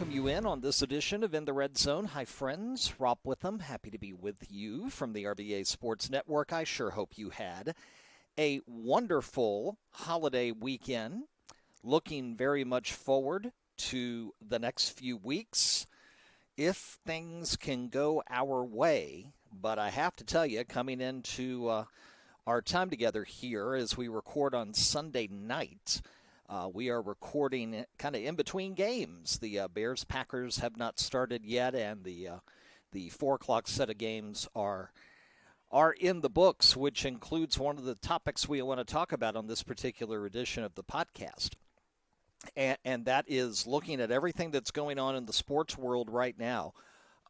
welcome you in on this edition of In the Red Zone. Hi, friends. Rob Witham, happy to be with you from the RBA Sports Network. I sure hope you had a wonderful holiday weekend. Looking very much forward to the next few weeks if things can go our way. But I have to tell you, coming into our time together here as we record on Sunday night, we are recording kind of in between games. The Bears-Packers have not started yet, and the 4 o'clock set of games are in the books, which includes one of the topics we want to talk about on this particular edition of the podcast. And that is looking at everything that's going on in the sports world right now,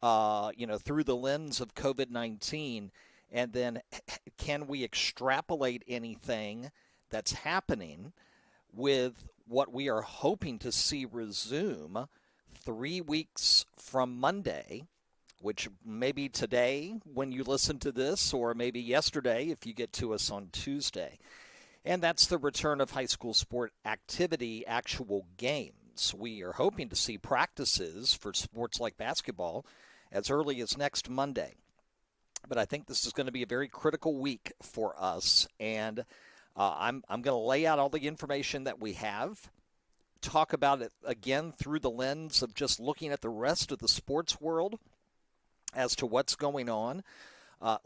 through the lens of COVID-19, and then can we extrapolate anything that's happening with what we are hoping to see resume 3 weeks from Monday, which may be today when you listen to this, or maybe yesterday if you get to us on Tuesday. And that's the return of high school sport activity, actual games. We are hoping to see practices for sports like basketball as early as next Monday. But I think this is going to be a very critical week for us, and I'm going to lay out all the information that we have, talk about it again through the lens of just looking at the rest of the sports world as to what's going on,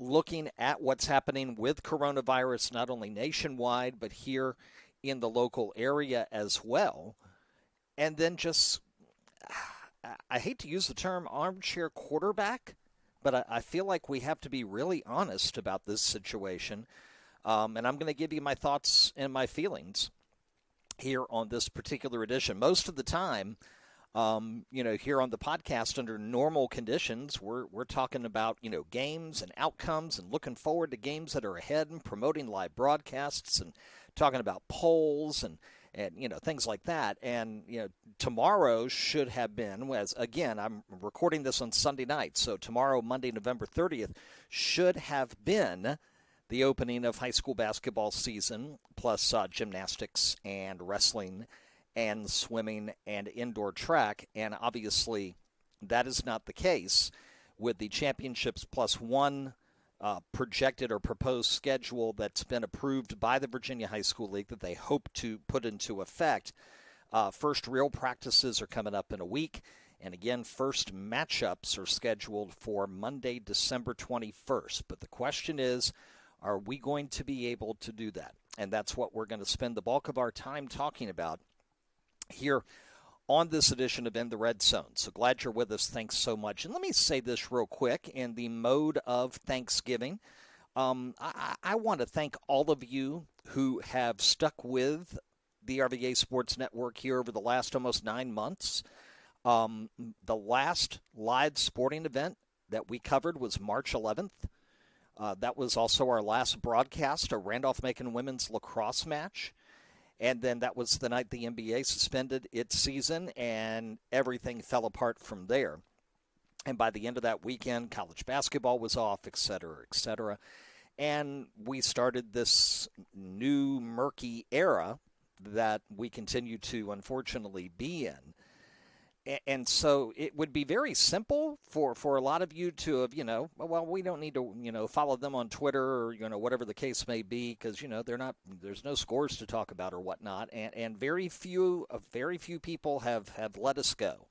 looking at what's happening with coronavirus, not only nationwide, but here in the local area as well. And then just, I hate to use the term armchair quarterback, but I feel like we have to be really honest about this situation. And I'm going to give you my thoughts and my feelings here on this particular edition. Most of the time, here on the podcast under normal conditions, we're talking about, games and outcomes and looking forward to games that are ahead and promoting live broadcasts and talking about polls and things like that. And, tomorrow should have been, again, I'm recording this on Sunday night, so tomorrow, Monday, November 30th, should have been the opening of high school basketball season, plus gymnastics and wrestling and swimming and indoor track. And obviously that is not the case with the championships plus one projected or proposed schedule that's been approved by the Virginia High School League that they hope to put into effect. First real practices are coming up in a week. And again, first matchups are scheduled for Monday, December 21st. But the question is, are we going to be able to do that? And that's what we're going to spend the bulk of our time talking about here on this edition of In the Red Zone. So glad you're with us. Thanks so much. And let me say this real quick in the mode of Thanksgiving. I want to thank all of you who have stuck with the RVA Sports Network here over the last almost 9 months. The last live sporting event that we covered was March 11th. That was also our last broadcast, a Randolph-Macon women's lacrosse match. And then that was the night the NBA suspended its season, and everything fell apart from there. And by the end of that weekend, college basketball was off, et cetera, et cetera. And we started this new murky era that we continue to, unfortunately, be in. And so it would be very simple for a lot of you to have, we don't need to, follow them on Twitter or, whatever the case may be, because, there's no scores to talk about or whatnot. And very few people have let us go.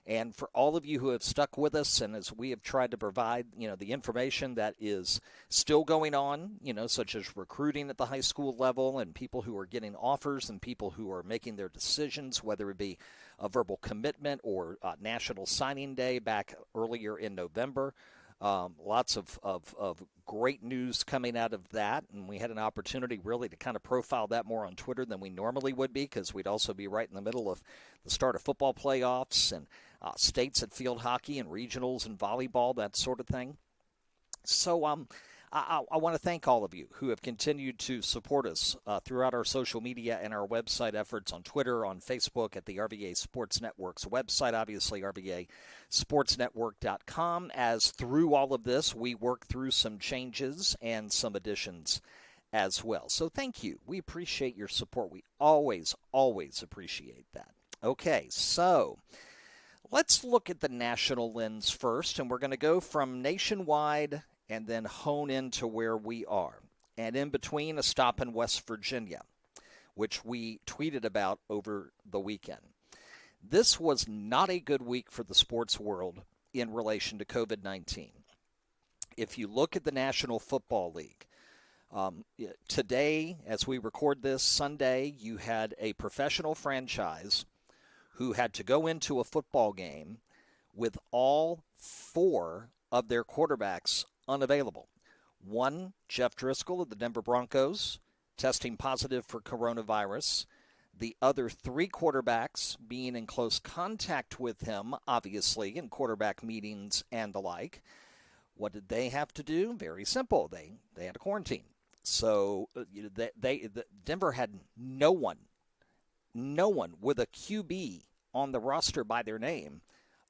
And for all of you who have stuck with us, and as we have tried to provide, the information that is still going on, such as recruiting at the high school level and people who are getting offers and people who are making their decisions, whether it be a verbal commitment or National Signing Day back earlier in November. Lots of great news coming out of that, and we had an opportunity really to kind of profile that more on Twitter than we normally would be, because we'd also be right in the middle of the start of football playoffs and states at field hockey and regionals and volleyball, that sort of thing. So I want to thank all of you who have continued to support us throughout our social media and our website efforts on Twitter, on Facebook, at the RVA Sports Network's website, obviously RVASportsNetwork.com. As through all of this, we work through some changes and some additions as well. So thank you. We appreciate your support. We always appreciate that. Okay, so Let's look at the national lens first, and we're going to go from nationwide and then hone into where we are. And in between, a stop in West Virginia, which we tweeted about over the weekend. This was not a good week for the sports world in relation to COVID-19. If you look at the National Football League, today, as we record this, Sunday, you had a professional franchise who had to go into a football game with all 4 of their quarterbacks unavailable. One, Jeff Driscoll of the Denver Broncos, testing positive for coronavirus. The other 3 quarterbacks being in close contact with him, obviously, in quarterback meetings and the like. What did they have to do? Very simple. They had to quarantine. So Denver had no one with a QB on the roster by their name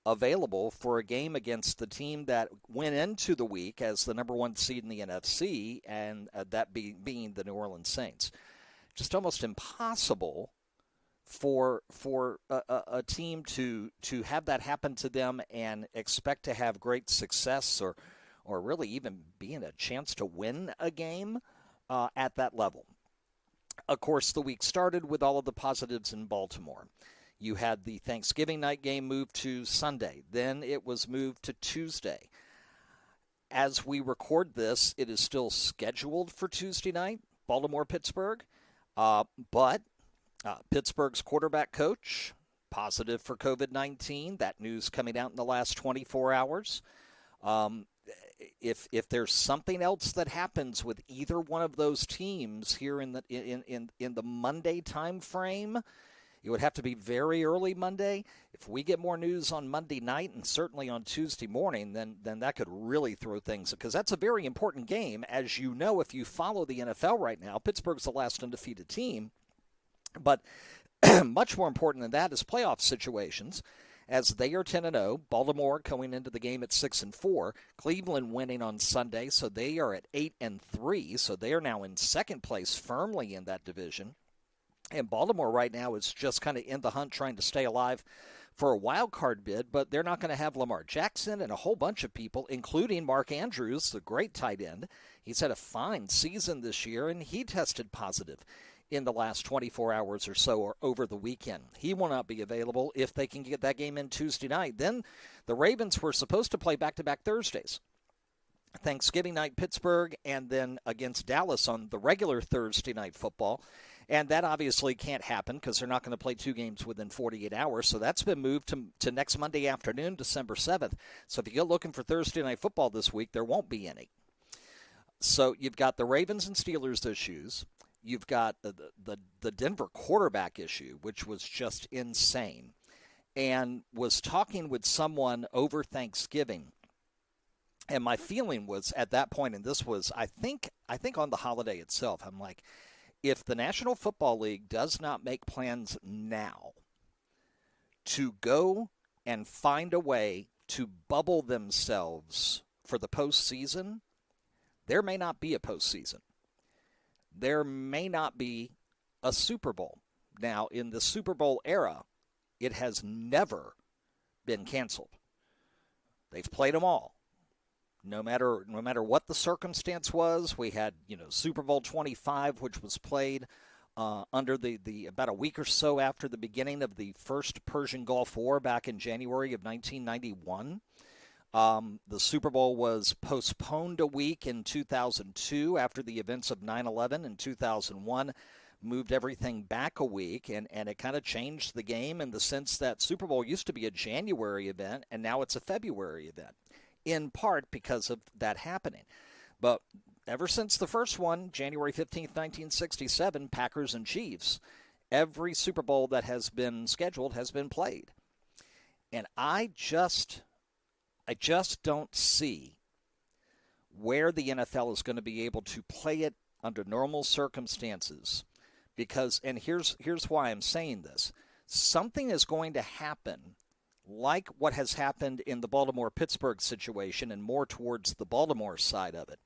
available for a game against the team that went into the week as the number 1 seed in the NFC, and that being the New Orleans Saints. Just almost impossible for a team to have that happen to them and expect to have great success or really even be in a chance to win a game at that level. Of course, the week started with all of the positives in Baltimore. You had the Thanksgiving night game moved to Sunday. Then it was moved to Tuesday. As we record this, it is still scheduled for Tuesday night, Baltimore-Pittsburgh. But Pittsburgh's quarterback coach, positive for COVID-19. That news coming out in the last 24 hours. If there's something else that happens with either one of those teams here in the Monday time frame, it would have to be very early Monday. If we get more news on Monday night and certainly on Tuesday morning, then that could really throw things, because that's a very important game. As you know, if you follow the NFL right now, Pittsburgh's the last undefeated team. But much more important than that is playoff situations, as they are 10-0. Baltimore going into the game at 6-4. Cleveland winning on Sunday, so they are at 8-3. So they are now in second place firmly in that division. And Baltimore right now is just kind of in the hunt trying to stay alive for a wild card bid, but they're not going to have Lamar Jackson and a whole bunch of people, including Mark Andrews, the great tight end. He's had a fine season this year, and he tested positive in the last 24 hours or so, or over the weekend. He will not be available if they can get that game in Tuesday night. Then the Ravens were supposed to play back-to-back Thursdays. Thanksgiving night, Pittsburgh, and then against Dallas on the regular Thursday night football. And that obviously can't happen because they're not going to play 2 games within 48 hours. So that's been moved to next Monday afternoon, December 7th. So if you go looking for Thursday night football this week, there won't be any. So you've got the Ravens and Steelers issues. You've got the Denver quarterback issue, which was just insane. And was talking with someone over Thanksgiving. And my feeling was at that point, and this was, I think on the holiday itself, I'm like, if the National Football League does not make plans now to go and find a way to bubble themselves for the postseason, there may not be a postseason. There may not be a Super Bowl. Now, in the Super Bowl era, it has never been canceled. They've played them all. No matter what the circumstance was. We had, Super Bowl 25, which was played under the about a week or so after the beginning of the first Persian Gulf War back in January of 1991. The Super Bowl was postponed a week in 2002 after the events of 9/11 in 2001. Moved everything back a week, and it kind of changed the game in the sense that Super Bowl used to be a January event, and now it's a February event, in part because of that happening. But ever since the first one, January 15th, 1967, Packers and Chiefs, every Super Bowl that has been scheduled has been played. And I just don't see where the NFL is going to be able to play it under normal circumstances. Because, and here's why I'm saying this, something is going to happen like what has happened in the Baltimore-Pittsburgh situation and more towards the Baltimore side of it.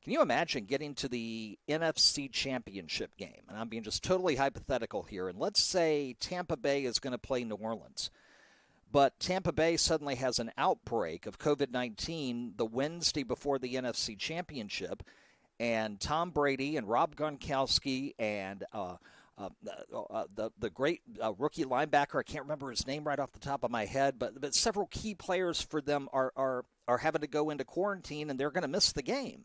Can you imagine getting to the NFC Championship game? And I'm being just totally hypothetical here. And let's say Tampa Bay is going to play New Orleans. But Tampa Bay suddenly has an outbreak of COVID-19 the Wednesday before the NFC Championship, and Tom Brady and Rob Gronkowski and the great rookie linebacker, I can't remember his name right off the top of my head, but several key players for them are having to go into quarantine, and they're going to miss the game.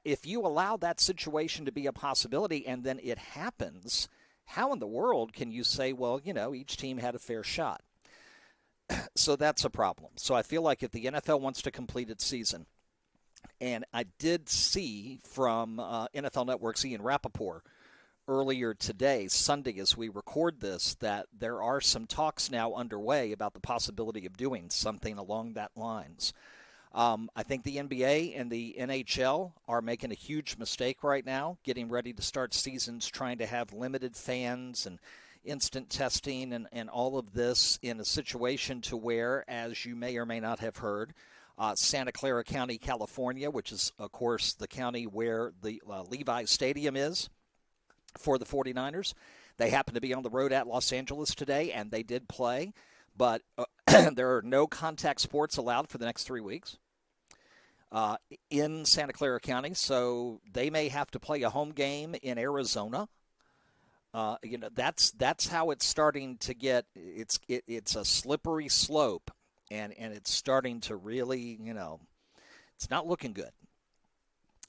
If you allow that situation to be a possibility and then it happens, how in the world can you say, well, each team had a fair shot? So that's a problem. So I feel like if the NFL wants to complete its season, and I did see from NFL Network's Ian Rappaport earlier today, Sunday, as we record this, that there are some talks now underway about the possibility of doing something along that lines. I think the NBA and the NHL are making a huge mistake right now, getting ready to start seasons, trying to have limited fans and instant testing and all of this in a situation to where, as you may or may not have heard, Santa Clara County, California, which is, of course, the county where the Levi Stadium is for the 49ers. They happen to be on the road at Los Angeles today, and they did play. But there are no contact sports allowed for the next 3 weeks in Santa Clara County, so they may have to play a home game in Arizona. That's how it's starting to get. It's a slippery slope, and it's starting to really, it's not looking good.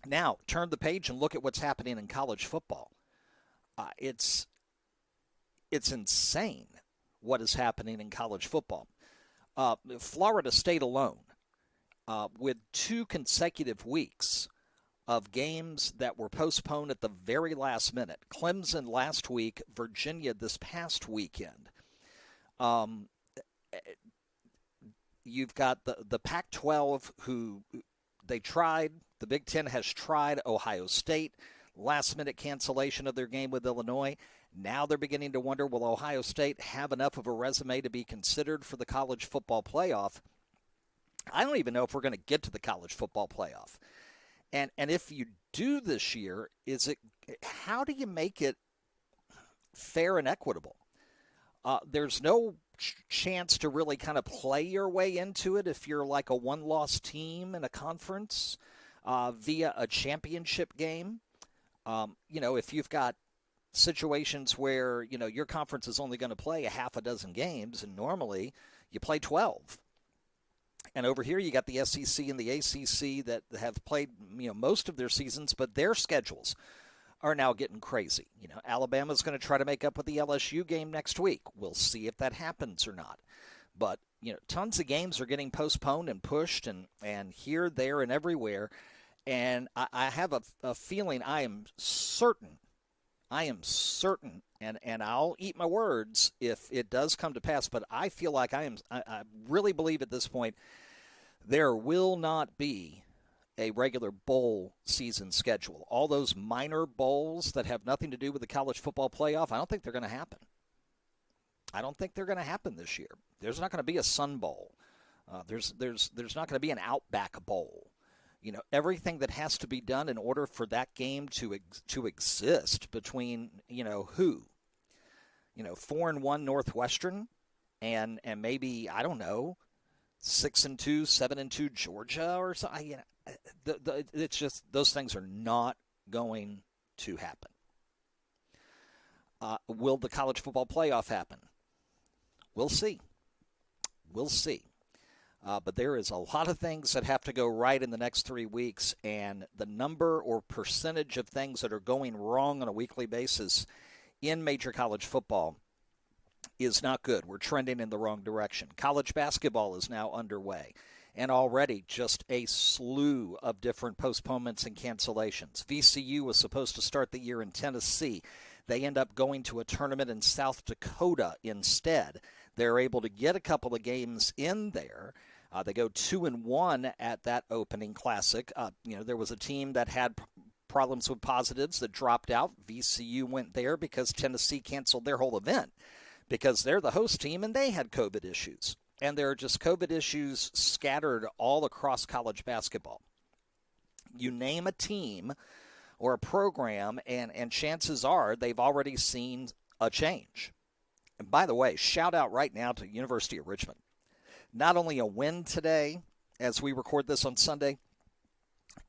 Now, turn the page and look at what's happening in college football. It's insane what is happening in college football. Florida State alone, with 2 consecutive weeks of games that were postponed at the very last minute. Clemson last week, Virginia this past weekend. You've got the Pac-12 who they tried. The Big Ten has tried. Ohio State, last-minute cancellation of their game with Illinois. Now they're beginning to wonder, will Ohio State have enough of a resume to be considered for the college football playoff? I don't even know if we're going to get to the college football playoff. And if you do this year, how do you make it fair and equitable? There's no chance to really kind of play your way into it if you're like a one-loss team in a conference via a championship game. If you've got situations where, your conference is only going to play a half a dozen games, and normally you play 12. And over here you got the SEC and the ACC that have played, most of their seasons, but their schedules are now getting crazy. Alabama's going to try to make up with the LSU game next week. We'll see if that happens or not. But, tons of games are getting postponed and pushed and here, there, and everywhere. And I have a feeling, I am certain, and I'll eat my words if it does come to pass, but I feel like I really believe at this point there will not be a regular bowl season schedule. All those minor bowls that have nothing to do with the college football playoff, I don't think they're going to happen. I don't think they're going to happen this year. There's not going to be a Sun Bowl. There's not going to be an Outback Bowl. Everything that has to be done in order for that game to exist between, who? 4-1 Northwestern and maybe, I don't know, 6-2, 7-2 Georgia or something. It's just those things are not going to happen. Will the college football playoff happen? We'll see. But there is a lot of things that have to go right in the next 3 weeks, and the number or percentage of things that are going wrong on a weekly basis in major college football is not good. We're trending in the wrong direction. College basketball is now underway, and already just a slew of different postponements and cancellations. VCU was supposed to start the year in Tennessee. They end up going to a tournament in South Dakota instead. They're able to get a couple of games in there. They go 2-1 at that opening classic. There was a team that had problems with positives that dropped out. VCU went there because Tennessee canceled their whole event because they're the host team and they had COVID issues. And there are just COVID issues scattered all across college basketball. You name a team or a program, and chances are they've already seen a change. And by the way, shout out right now to University of Richmond. Not only a win today, as we record this on Sunday,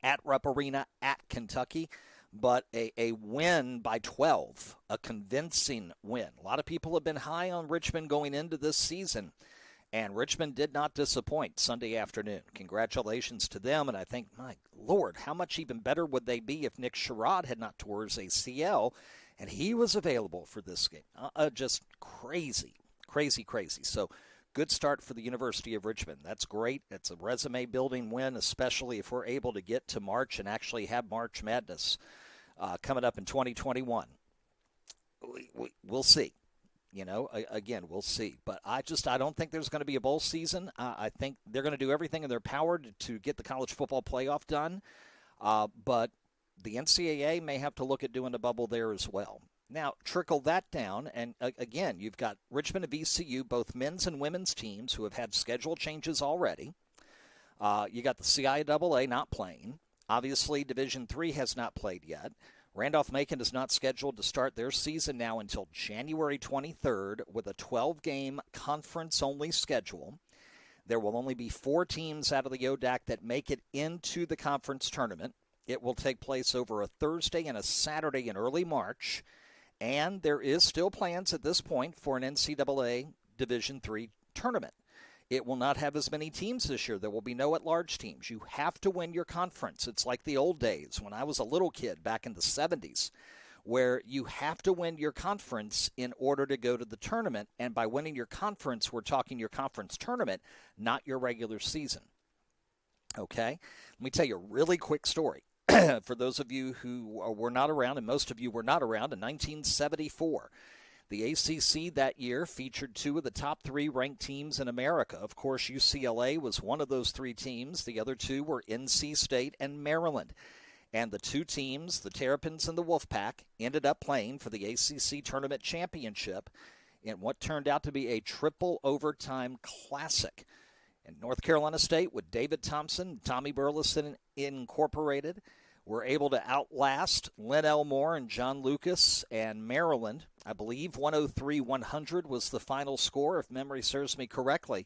at Rupp Arena at Kentucky, but a win by 12, a convincing win. A lot of people have been high on Richmond going into this season, and Richmond did not disappoint Sunday afternoon. Congratulations to them, and I think, my Lord, how much even better would they be if Nick Sherrod had not tore his ACL, and he was available for this game. Just crazy. So good start for the University of Richmond. That's great. It's a resume-building win, especially if we're able to get to March and actually have March Madness coming up in 2021. We'll see. Again, we'll see. But I don't think there's going to be a bowl season. I think they're going to do everything in their power to get the college football playoff done. But the NCAA may have to look at doing a bubble there as well. Now, trickle that down, and again, you've got Richmond and VCU, both men's and women's teams, who have had schedule changes already. You got the CIAA not playing. Obviously, Division III has not played yet. Randolph-Macon is not scheduled to start their season now until January 23rd with a 12-game conference-only schedule. There will only be 4 teams out of the ODAC that make it into the conference tournament. It will take place over a Thursday and a Saturday in early March. And there is still plans at this point for an NCAA Division III tournament. It will not have as many teams this year. There will be no at-large teams. You have to win your conference. It's like the old days when I was a little kid back in the 70s, where you have to win your conference in order to go to the tournament. And by winning your conference, we're talking your conference tournament, not your regular season. Okay? Let me tell you a really quick story. For those of you who were not around, and most of you were not around, in 1974, the ACC that year featured 2 of the top 3 ranked teams in America. Of course, UCLA was one of those 3 teams. The other 2 were NC State and Maryland. And the 2 teams, the Terrapins and the Wolfpack, ended up playing for the ACC Tournament Championship in what turned out to be a triple overtime classic. And North Carolina State, with David Thompson, Tommy Burleson Incorporated, were able to outlast Lynn Elmore and John Lucas and Maryland. I believe 103-100 was the final score, if memory serves me correctly.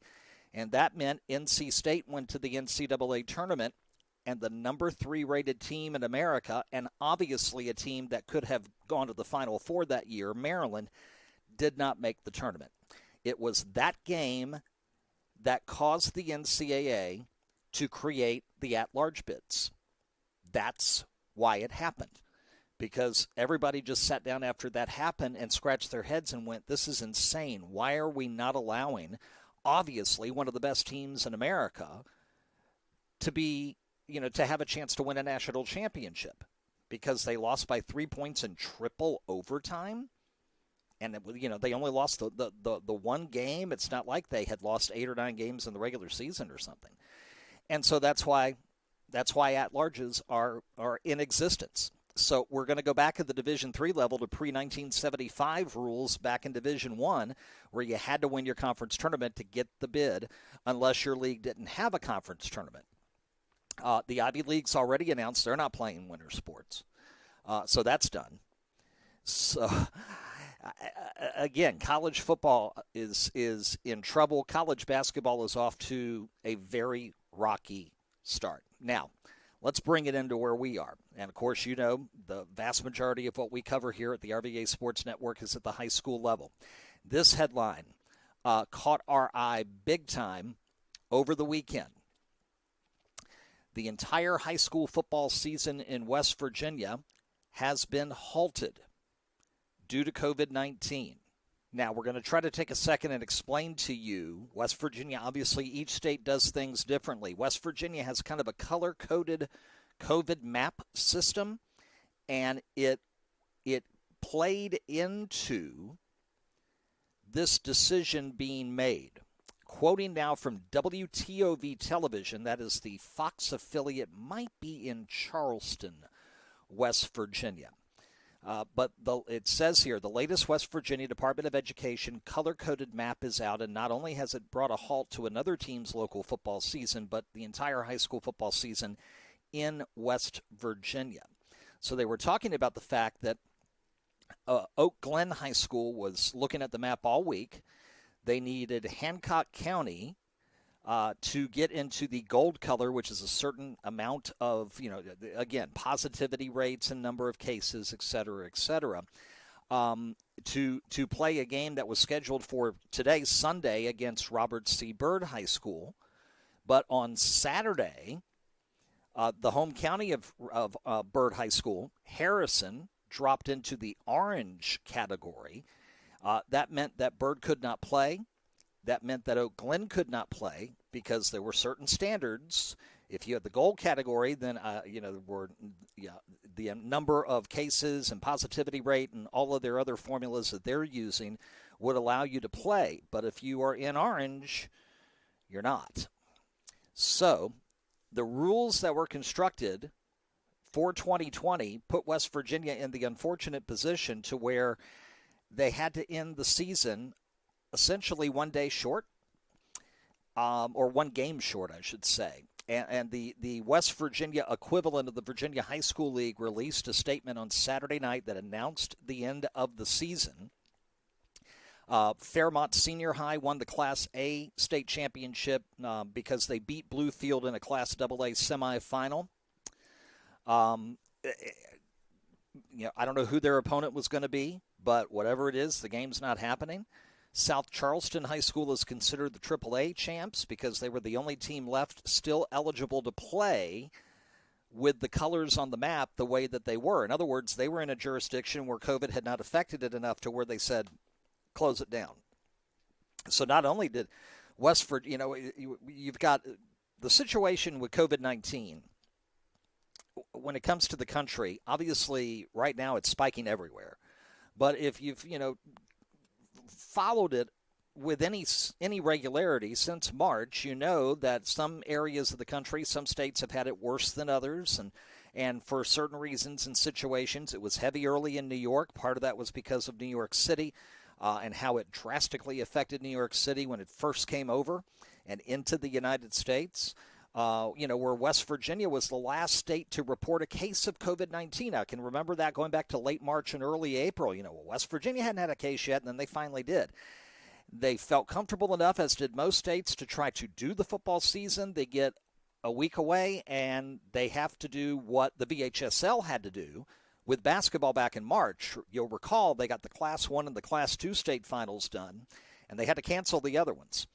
And that meant NC State went to the NCAA tournament, and the number 3 rated team in America, and obviously a team that could have gone to the Final Four that year, Maryland, did not make the tournament. It was that game that caused the NCAA to create the at-large bids. That's why it happened, because everybody just sat down after that happened and scratched their heads and went, this is insane. Why are we not allowing, obviously, one of the best teams in America to be, to have a chance to win a national championship because they lost by 3 points in triple overtime? And, they only lost the one game. It's not like they had lost 8 or 9 games in the regular season or something. And so that's why at-larges are in existence. So we're going to go back at the Division III level to pre-1975 rules back in Division I, where you had to win your conference tournament to get the bid unless your league didn't have a conference tournament. The Ivy League's already announced they're not playing winter sports. So that's done. So... Again, college football is in trouble. College basketball is off to a very rocky start. Now, let's bring it into where we are. And, of course, the vast majority of what we cover here at the RVA Sports Network is at the high school level. This headline caught our eye big time over the weekend. The entire high school football season in West Virginia has been halted due to COVID-19. Now, we're going to try to take a second and explain to you, West Virginia, obviously each state does things differently. West Virginia has kind of a color-coded COVID map system, and it played into this decision being made. Quoting now from WTOV Television, that is the Fox affiliate, might be in Charleston, West Virginia. But it says here, the latest West Virginia Department of Education color-coded map is out, and not only has it brought a halt to another team's local football season, but the entire high school football season in West Virginia. So they were talking about the fact that Oak Glen High School was looking at the map all week. They needed Hancock County to get into the gold color, which is a certain amount of, again, positivity rates and number of cases, et cetera, to play a game that was scheduled for today, Sunday, against Robert C. Byrd High School. But on Saturday, the home county of Byrd High School, Harrison, dropped into the orange category. That meant that Byrd could not play. That meant that Oak Glen could not play because there were certain standards. If you had the gold category, then the number of cases and positivity rate and all of their other formulas that they're using would allow you to play. But if you are in orange, you're not. So the rules that were constructed for 2020 put West Virginia in the unfortunate position to where they had to end the season essentially one day short, or one game short, I should say. And the West Virginia equivalent of the Virginia High School League released a statement on Saturday night that announced the end of the season. Fairmont Senior High won the Class A state championship because they beat Bluefield in a Class AA semifinal. I don't know who their opponent was going to be, but whatever it is, the game's not happening. South Charleston High School is considered the AAA champs because they were the only team left still eligible to play with the colors on the map the way that they were. In other words, they were in a jurisdiction where COVID had not affected it enough to where they said, close it down. So not only did West Virginia, you've got the situation with COVID-19. When it comes to the country, obviously right now it's spiking everywhere. But if you've, followed it with any regularity since March, you know that some areas of the country, some states have had it worse than others, and for certain reasons and situations. It was heavy early in New York. Part of that was because of New York City and how it drastically affected New York City when it first came over and into the United States. Where West Virginia was the last state to report a case of COVID-19. I can remember that going back to late March and early April. West Virginia hadn't had a case yet, and then they finally did. They felt comfortable enough, as did most states, to try to do the football season. They get a week away, and they have to do what the VHSL had to do with basketball back in March. You'll recall they got the Class 1 and the Class 2 state finals done, and they had to cancel the other ones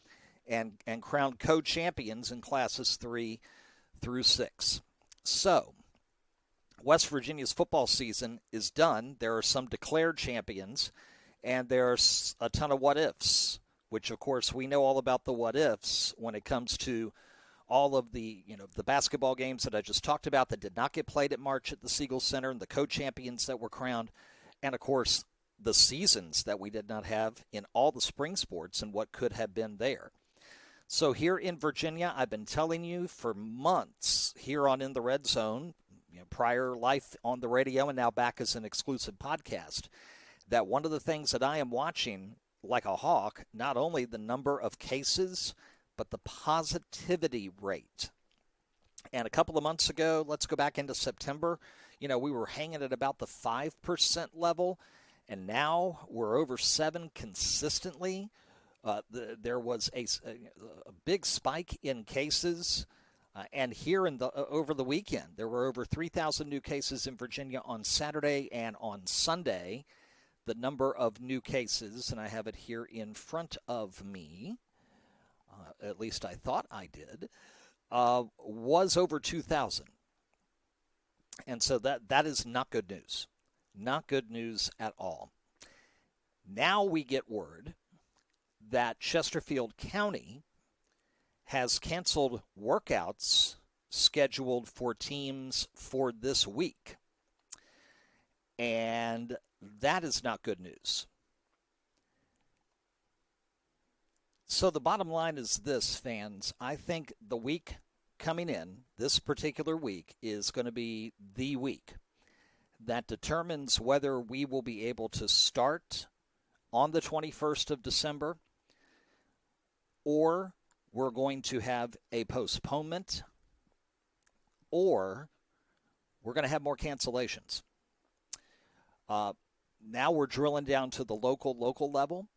and crowned co-champions in Classes 3 through 6. So, West Virginia's football season is done. There are some declared champions, and there's a ton of what-ifs, which, of course, we know all about the what-ifs when it comes to all of the, the basketball games that I just talked about that did not get played at March at the Siegel Center, and the co-champions that were crowned, and, of course, the seasons that we did not have in all the spring sports and what could have been there. So here in Virginia, I've been telling you for months here on In the Red Zone, prior life on the radio and now back as an exclusive podcast, that one of the things that I am watching like a hawk, not only the number of cases, but the positivity rate. And a couple of months ago, let's go back into September, we were hanging at about the 5% level, and now we're over 7 consistently. There was a big spike in cases, and here over the weekend, there were over 3,000 new cases in Virginia on Saturday, and on Sunday, the number of new cases, and I have it here in front of me, at least I thought I did, was over 2,000. And so that is not good news. Not good news at all. Now we get word that Chesterfield County has canceled workouts scheduled for teams for this week. And that is not good news. So the bottom line is this, fans. I think the week coming in, this particular week, is going to be the week that determines whether we will be able to start on the 21st of December, or we're going to have a postponement, or we're going to have more cancellations. now we're drilling down to the local level.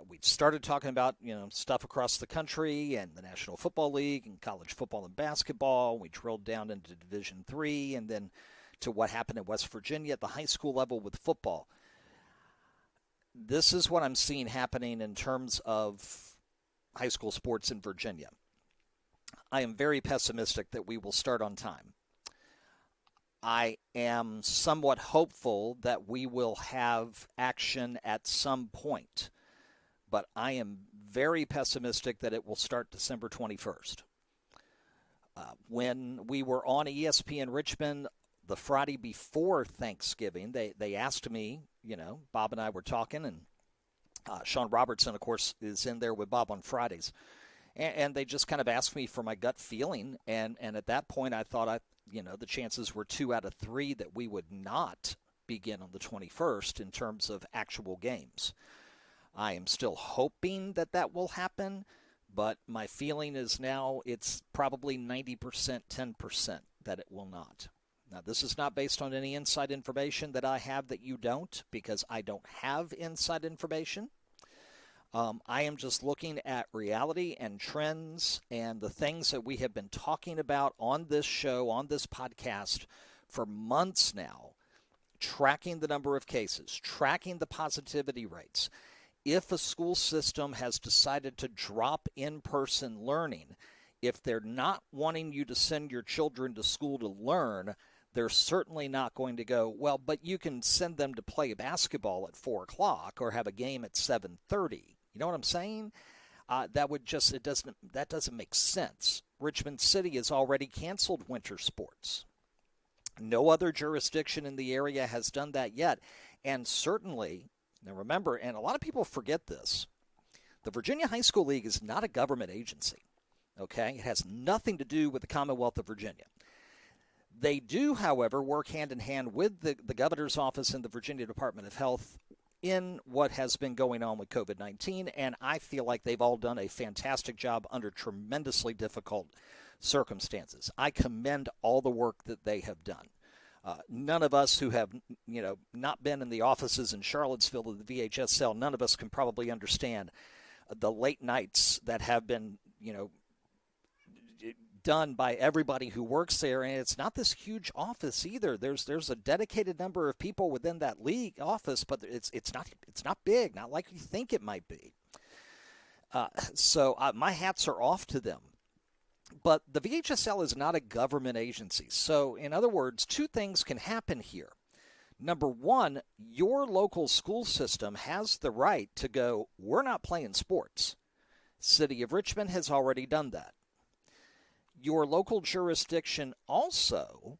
We started talking about, stuff across the country and the National Football League and college football and basketball. We drilled down into Division III and then to what happened in West Virginia at the high school level with football. This is what I'm seeing happening in terms of high school sports in Virginia. I am very pessimistic that we will start on time. I am somewhat hopeful that we will have action at some point, but I am very pessimistic that it will start December 21st. When we were on ESPN Richmond the Friday before Thanksgiving, they asked me, Bob and I were talking, and Sean Robertson, of course, is in there with Bob on Fridays. And they just kind of asked me for my gut feeling, and at that point I thought the chances were 2 out of 3 that we would not begin on the 21st in terms of actual games. I am still hoping that will happen, but my feeling is now it's probably 90%, 10% that it will not. Now, this is not based on any inside information that I have that you don't, because I don't have inside information. I am just looking at reality and trends and the things that we have been talking about on this show, on this podcast for months now, tracking the number of cases, tracking the positivity rates. If a school system has decided to drop in-person learning, if they're not wanting you to send your children to school to learn, they're certainly not going to go, well, but you can send them to play basketball at 4 o'clock or have a game at 7:30. You know what I'm saying? That doesn't make sense. Richmond City has already canceled winter sports. No other jurisdiction in the area has done that yet. And certainly, now remember, and a lot of people forget this, the Virginia High School League is not a government agency. Okay? It has nothing to do with the Commonwealth of Virginia. They do, however, work hand in hand with the governor's office and the Virginia Department of Health in what has been going on with COVID-19, and I feel like they've all done a fantastic job under tremendously difficult circumstances. I commend all the work that they have done. None of us who have, not been in the offices in Charlottesville of the VHSL, none of us can probably understand the late nights that have been, done by everybody who works there, and it's not this huge office either. There's a dedicated number of people within that league office, but it's not big, not like you think it might be. So my hats are off to them. But the VHSL is not a government agency. So in other words, 2 things can happen here. Number one, your local school system has the right to go, we're not playing sports. City of Richmond has already done that. Your local jurisdiction also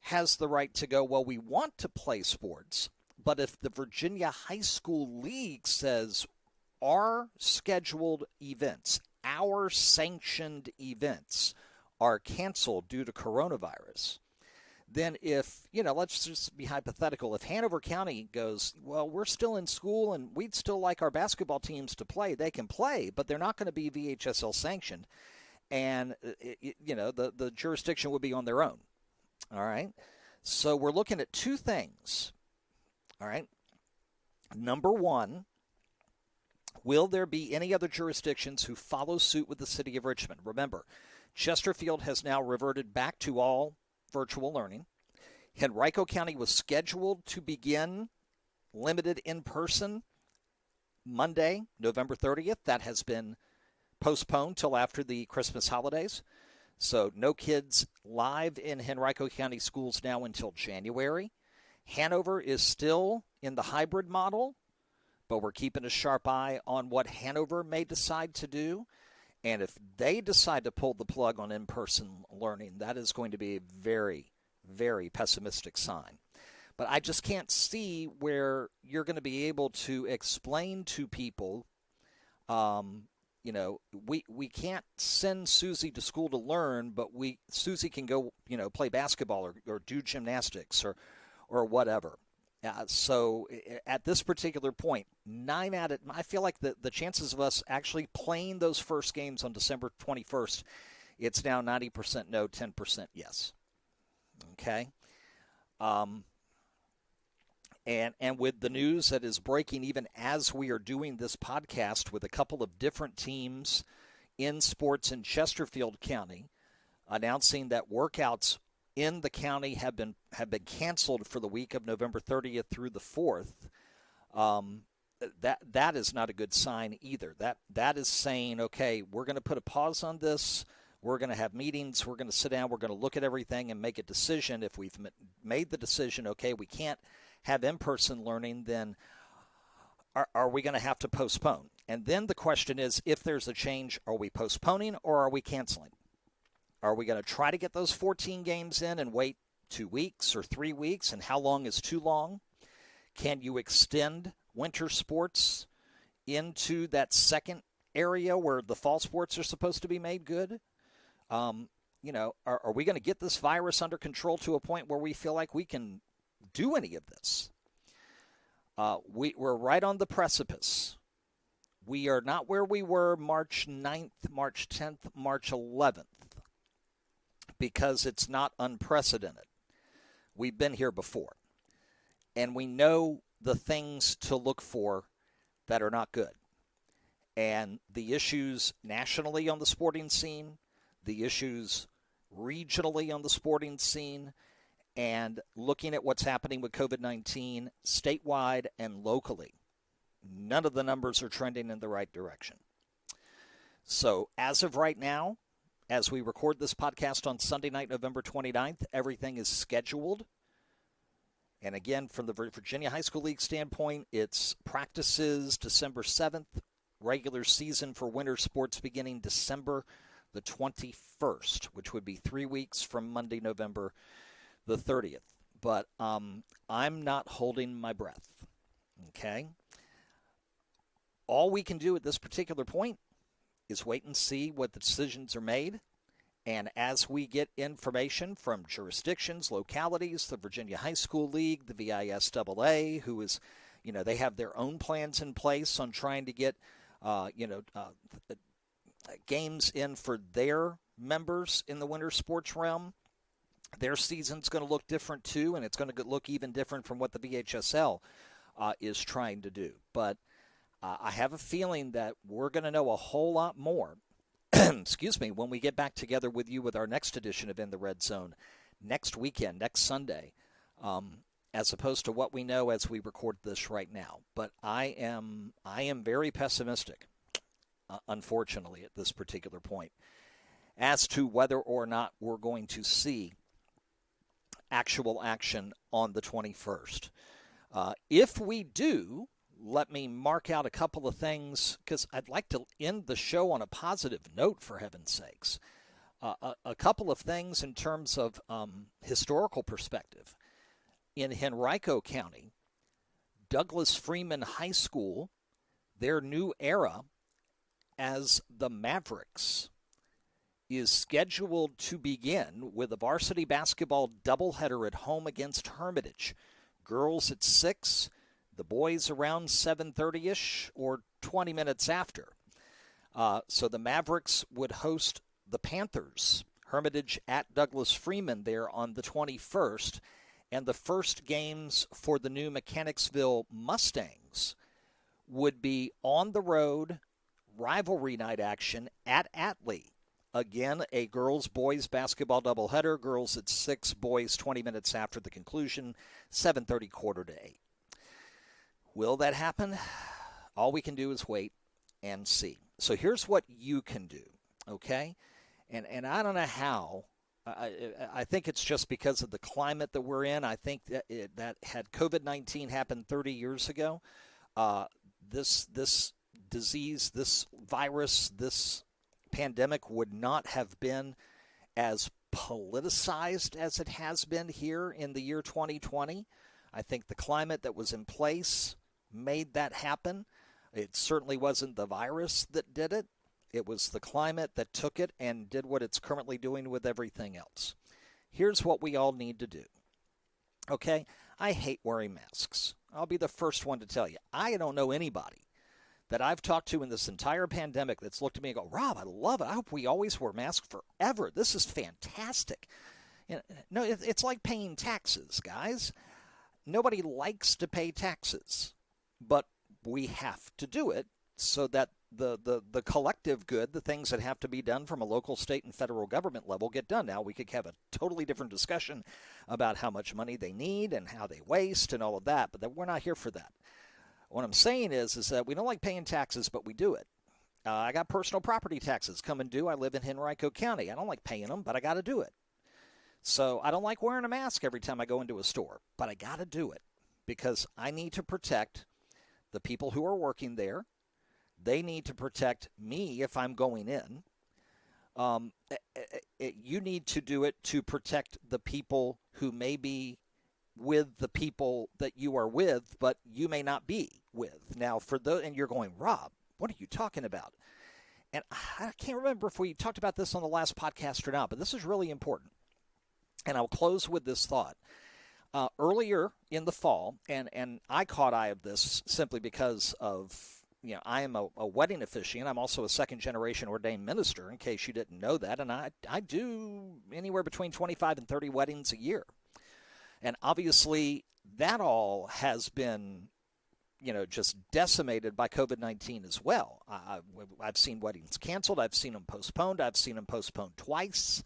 has the right to go, well, we want to play sports, but if the Virginia High School League says our scheduled events, our sanctioned events are canceled due to coronavirus, then if, let's just be hypothetical, if Hanover County goes, well, we're still in school and we'd still like our basketball teams to play, they can play, but they're not going to be VHSL sanctioned, and, the jurisdiction would be on their own. All right? So we're looking at 2 things. All right? Number one, will there be any other jurisdictions who follow suit with the city of Richmond? Remember, Chesterfield has now reverted back to all virtual learning. Henrico County was scheduled to begin limited in-person Monday, November 30th. That has been postponed till after the Christmas holidays. So no kids live in Henrico County schools now until January. Hanover is still in the hybrid model, but we're keeping a sharp eye on what Hanover may decide to do. And if they decide to pull the plug on in-person learning, that is going to be a very, very pessimistic sign. But I just can't see where you're going to be able to explain to people, we can't send Susie to school to learn, but Susie can go, play basketball or do gymnastics or whatever. So at this particular point, I feel like the chances of us actually playing those first games on December 21st, it's now 90% no, 10% yes. Okay. And with the news that is breaking even as we are doing this podcast with a couple of different teams in sports in Chesterfield County announcing that workouts in the county have been canceled for the week of November 30th through the 4th, that is not a good sign either. That is saying, okay, we're going to put a pause on this. We're going to have meetings. We're going to sit down. We're going to look at everything and make a decision. If we've made the decision, okay, we can't have in-person learning, then are we going to have to postpone? And then the question is, if there's a change, are we postponing or are we canceling? Are we going to try to get those 14 games in and wait 2 weeks or 3 weeks? And how long is too long? Can you extend winter sports into that second area where the fall sports are supposed to be made good? Are we going to get this virus under control to a point where we feel like we can do any of this? We're right on the precipice. We are not where we were March 9th, March 10th, March 11th, because it's not unprecedented. We've been here before, and we know the things to look for that are not good. And the issues nationally on the sporting scene, the issues regionally on the sporting scene, and looking at what's happening with COVID-19 statewide and locally, none of the numbers are trending in the right direction. So as of right now, as we record this podcast on Sunday night, November 29th, everything is scheduled. And again, from the Virginia High School League standpoint, it's practices December 7th, regular season for winter sports beginning December the 21st, which would be 3 weeks from Monday, November the 30th. But I'm not holding my breath, okay? All we can do at this particular point is wait and see what the decisions are made. And as we get information from jurisdictions, localities, the Virginia High School League, the VISAA, who is, they have their own plans in place on trying to get, games in for their members in the winter sports realm. Their season's going to look different too, and it's going to look even different from what the VHSL is trying to do. But I have a feeling that we're going to know a whole lot more, excuse me, when we get back together with you with our next edition of In the Red Zone next weekend, next Sunday, as opposed to what we know as we record this right now. But I am very pessimistic, unfortunately, at this particular point, as to whether or not we're going to see actual action on the 21st. If we do, let me mark out a couple of things, because I'd like to end the show on a positive note, for heaven's sakes. A couple of things in terms of historical perspective. In Henrico County, Douglas Freeman High School, their new era as the Mavericks is scheduled to begin with a varsity basketball doubleheader at home against Hermitage. Girls at 6, the boys around 7:30-ish or 20 minutes after. So the Mavericks would host the Panthers, Hermitage at Douglas Freeman there on the 21st. And the first games for the new Mechanicsville Mustangs would be on the road rivalry night action at Atlee. Again, a girls-boys basketball doubleheader. Girls at 6, boys 20 minutes after the conclusion, 7:30, quarter to 8. Will that happen? All we can do is wait and see. So here's what you can do, okay? And I don't know how. I think it's just because of the climate that we're in. I think that had COVID-19 happened 30 years ago, this disease, this virus, this pandemic would not have been as politicized as it has been here in the year 2020. I think the climate that was in place made that happen. It certainly wasn't the virus that did it. It was the climate that took it and did what it's currently doing with everything else. Here's what we all need to do. Okay? I hate wearing masks. I'll be the first one to tell you. I don't know anybody that I've talked to in this entire pandemic that's looked at me and go, Rob, I love it. I hope we always wear masks forever. This is fantastic. No, it's like paying taxes, guys. nobody likes to pay taxes, but we have to do it so that the collective good, the things that have to be done from a local, state, and federal government level get done. Now, we could have a totally different discussion about how much money they need and how they waste and all of that, but we're not here for that. What I'm saying is that we don't like paying taxes, but we do it. I got personal property taxes coming due. I live in Henrico County. I don't like paying them, but I got to do it. So I don't like wearing a mask every time I go into a store, but I got to do it because I need to protect the people who are working there. They need to protect me if I'm going in. You need to do it to protect the people who may be with the people that you are with, but you may not be with. Now, for those, and you're going, Rob, what are you talking about? And I can't remember if we talked about this on the last podcast or not, but this is really important. And I'll close with this thought. Earlier in the fall, and I caught eye of this simply because of, I am a wedding officiant. I'm also a second-generation ordained minister, in case you didn't know that. And I do anywhere between 25 and 30 weddings a year. And obviously, that all has been, just decimated by COVID-19 as well. I've seen weddings canceled. I've seen them postponed. I've seen them postponed twice.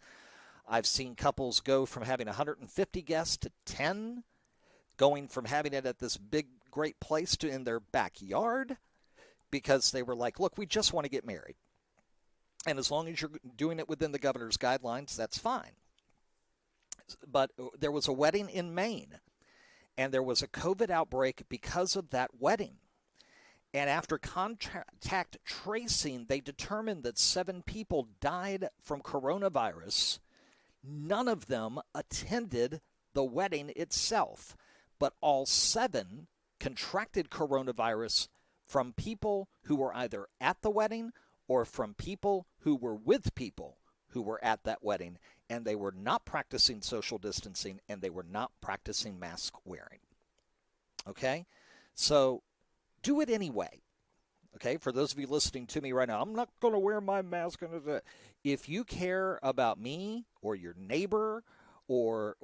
I've seen couples go from having 150 guests to 10, going from having it at this big, great place to in their backyard because they were like, look, we just want to get married. And as long as you're doing it within the governor's guidelines, that's fine. But there was a wedding in Maine, and there was a COVID outbreak because of that wedding. And after contact tracing, they determined that 7 people died from coronavirus. None of them attended the wedding itself, but all 7 contracted coronavirus from people who were either at the wedding or from people who were with people who were at that wedding, and they were not practicing social distancing, and they were not practicing mask wearing. Okay? So do it anyway. Okay? For those of you listening to me right now, I'm not going to wear my mask. If you care about me or your neighbor or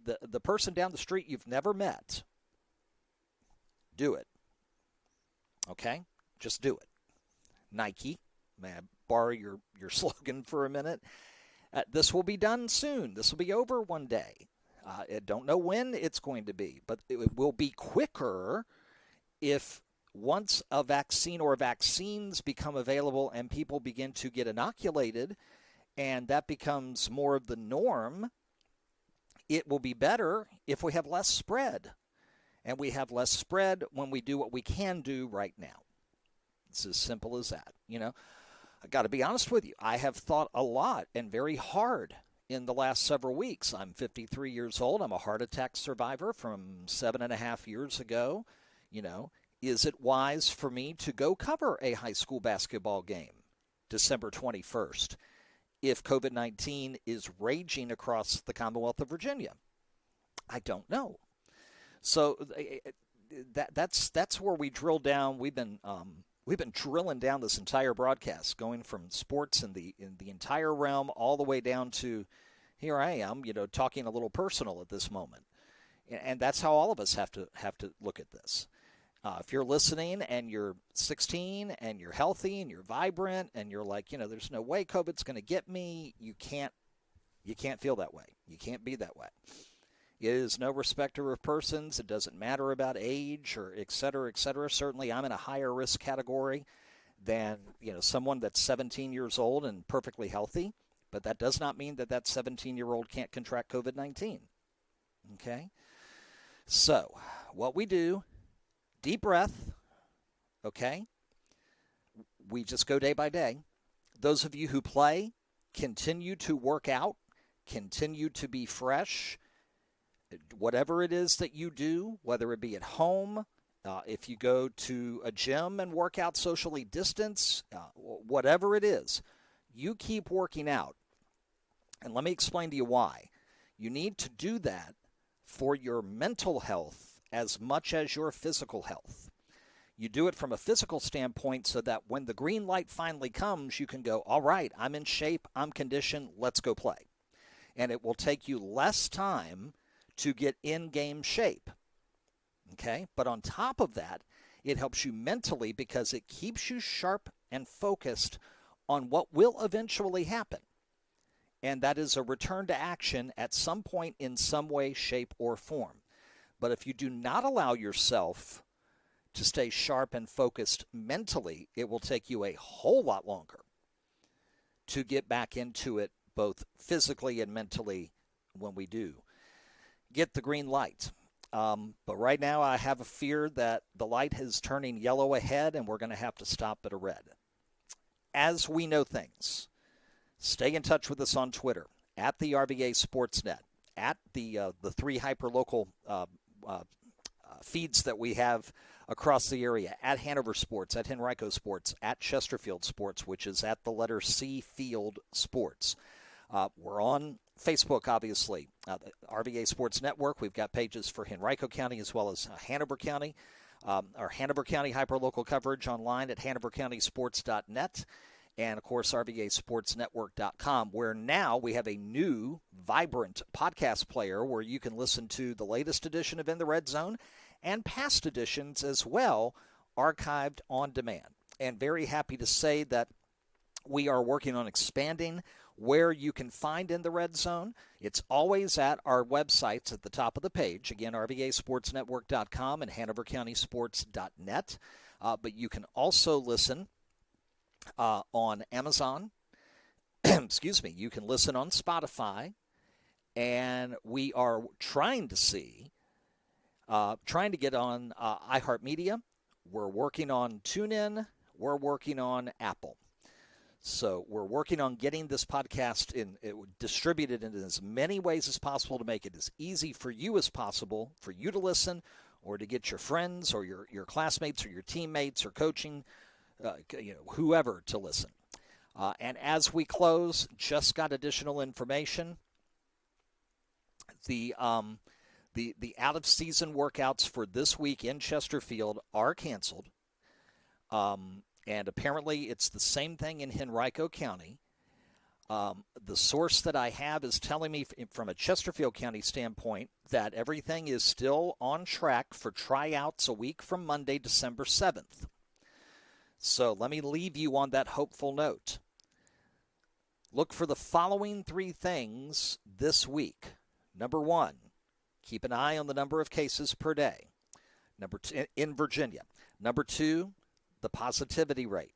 the person down the street you've never met, do it. Okay? Just do it. Nike, may I borrow your slogan for a minute? This will be done soon. This will be over one day. I don't know when it's going to be, but it will be quicker if once a vaccine or vaccines become available and people begin to get inoculated and that becomes more of the norm. It will be better if we have less spread. And we have less spread when we do what we can do right now. It's as simple as that. I got to be honest with you. I have thought a lot and very hard in the last several weeks. I'm 53 years old. I'm a heart attack survivor from 7.5 years ago. Is it wise for me to go cover a high school basketball game December 21st if COVID-19 is raging across the Commonwealth of Virginia? I don't know. So that's where we drill down. We've been drilling down this entire broadcast, going from sports in the entire realm all the way down to here I am, talking a little personal at this moment, and that's how all of us have to look at this. If you're listening and you're 16 and you're healthy and you're vibrant and you're like, there's no way COVID's going to get me, you can't feel that way. You can't be that way. It is no respecter of persons. It doesn't matter about age or et cetera, et cetera. Certainly, I'm in a higher risk category than someone that's 17 years old and perfectly healthy. But that does not mean that 17-year-old can't contract COVID-19. Okay? So, what we do, deep breath, okay? We just go day by day. Those of you who play, continue to work out, continue to be fresh. Whatever it is that you do, whether it be at home, if you go to a gym and work out socially distanced, whatever it is, you keep working out. And let me explain to you why. You need to do that for your mental health as much as your physical health. You do it from a physical standpoint so that when the green light finally comes, you can go, all right, I'm in shape, I'm conditioned, let's go play. And it will take you less time to get in game shape. Okay? But on top of that, it helps you mentally because it keeps you sharp and focused on what will eventually happen. And that is a return to action at some point in some way, shape, or form. But if you do not allow yourself to stay sharp and focused mentally, it will take you a whole lot longer to get back into it, both physically and mentally, when we do get the green light. But right now I have a fear that the light is turning yellow ahead and we're going to have to stop at a red. As we know things, stay in touch with us on Twitter, at the RVA Sportsnet, at the three hyperlocal feeds that we have across the area, at Hanover Sports, at Henrico Sports, at Chesterfield Sports, which is at the letter C, Field Sports. We're on Facebook, obviously, the RVA Sports Network. We've got pages for Henrico County as well as Hanover County. Our Hanover County hyperlocal coverage online at hanovercountysports.net. And, of course, RVASportsNetwork.com, where now we have a new, vibrant podcast player where you can listen to the latest edition of In the Red Zone and past editions as well, archived on demand. And very happy to say that we are working on expanding where you can find In the Red Zone. It's always at our websites at the top of the page. Again, RVASportsNetwork.com and HanoverCountySports.net. But you can also listen on Amazon. Excuse me. You can listen on Spotify. And we are trying to get on iHeartMedia. We're working on TuneIn. We're working on Apple. So we're working on getting this podcast distributed in as many ways as possible to make it as easy for you as possible, for you to listen or to get your friends or your classmates or your teammates or coaching, whoever to listen. And as we close, just got additional information. The out-of-season workouts for this week in Chesterfield are canceled. And apparently it's the same thing in Henrico County. The source that I have is telling me from a Chesterfield County standpoint that everything is still on track for tryouts a week from Monday, December 7th. So let me leave you on that hopeful note. Look for the following three things this week. Number one, keep an eye on the number of cases per day. Number two, in Virginia. Number two, the positivity rate.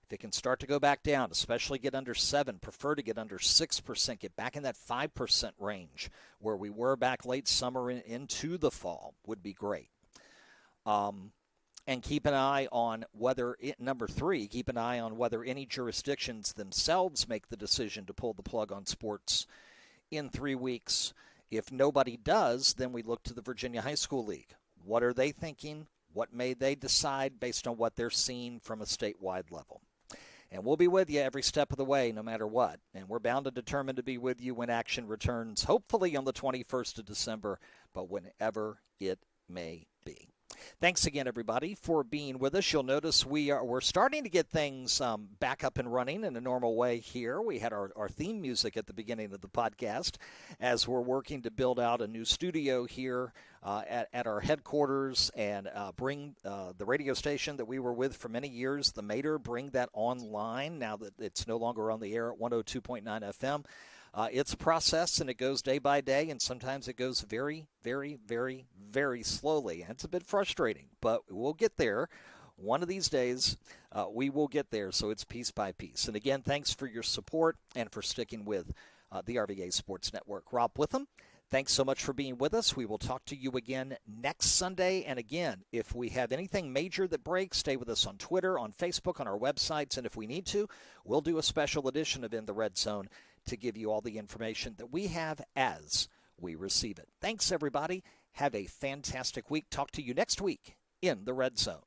If it can start to go back down, especially get under 7, prefer to get under 6%, get back in that 5% range where we were back late summer into the fall would be great. And keep an eye on number three, keep an eye on whether any jurisdictions themselves make the decision to pull the plug on sports in 3 weeks. If nobody does, then we look to the Virginia High School League. What are they thinking? What may they decide based on what they're seeing from a statewide level? And we'll be with you every step of the way, no matter what. And we're bound and determined to be with you when action returns, hopefully on the 21st of December, but whenever it may be. Thanks again, everybody, for being with us. You'll notice we're starting to get things back up and running in a normal way here. We had our theme music at the beginning of the podcast as we're working to build out a new studio here at our headquarters and bring the radio station that we were with for many years, the Mater, bring that online now that it's no longer on the air at 102.9 FM. It's a process, and it goes day by day, and sometimes it goes very, very, very, very slowly. And it's a bit frustrating, but we'll get there. One of these days, we will get there, so it's piece by piece. And again, thanks for your support and for sticking with the RVA Sports Network. Rob Witham, thanks so much for being with us. We will talk to you again next Sunday. And again, if we have anything major that breaks, stay with us on Twitter, on Facebook, on our websites. And if we need to, we'll do a special edition of In the Red Zone to give you all the information that we have as we receive it. Thanks, everybody. Have a fantastic week. Talk to you next week in the Red Zone.